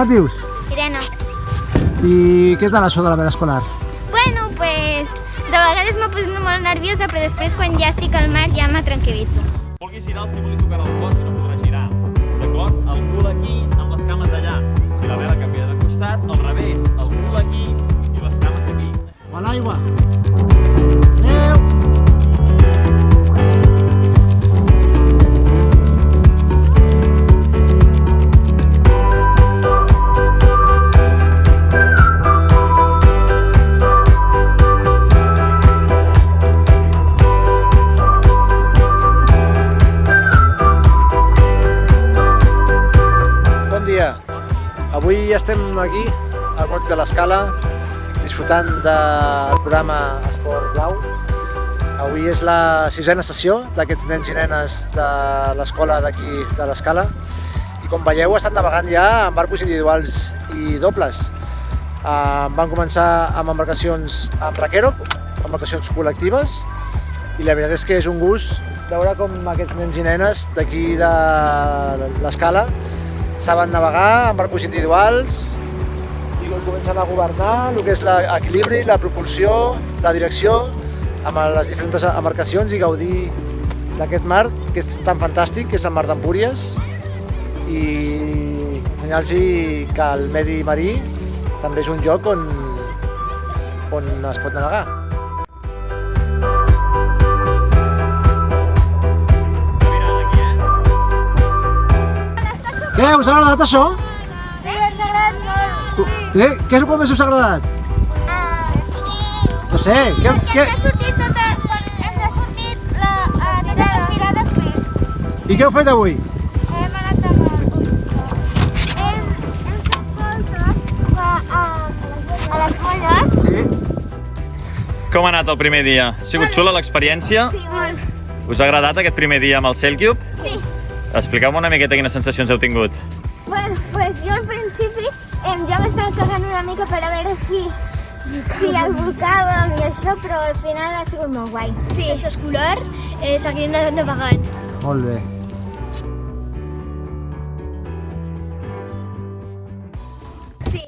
Com et dius? Irene. I què tal això de la vida escolar? Bueno, pues, de vegades m'ha posat molt nerviosa, però després quan ja estic al mar ja me tranquil·litzo. Vulgui girar el timó li tocarà el cos i no podrà girar. D'acord? El cul aquí amb les cames allà. Si la vela canvia de costat, al revés. El cul aquí i les cames aquí. A l'aigua. Adéu. Avui estem aquí, al Port de l'Escala, disfrutant del programa Esport Blau. Avui és la 6a sessió d'aquests nens i nenes de l'escola d'aquí de l'Escala. I com veieu, estan navegant ja en barcos individuals i dobles. Van començar amb embarcacions amb raquero, embarcacions col·lectives, i la veritat és que és un gust veure com aquests nens i nenes d'aquí de l'Escala saben navegar en barcos individuals i comencen a governar el que és l'equilibri, la propulsió, la direcció amb les diferents embarcacions i gaudir d'aquest mar que és tan fantàstic, que és el mar d'Empúries, i ensenyar-los que el medi marí també és un lloc on es pot navegar. Què, us ha agradat això? Sí, ens ha agradat molt. Què és el que més us ha agradat? No sé, què... Ens ha sortit totes les mirades bé. I què heu fet avui? Hem anat a les molles. Sí. Com ha anat el primer dia? Ha sigut xula l'experiència? Sí, molt. Us ha agradat aquest primer dia amb el Sailcube? Sí. Expliqueu-me una miqueta quines sensacions heu tingut. Bueno, pues jo al principi ja m'estava cagant una mica per a veure si el volcàvem i això, però al final ha sigut molt guai. Sí, això és color, seguim navegant. Molt bé.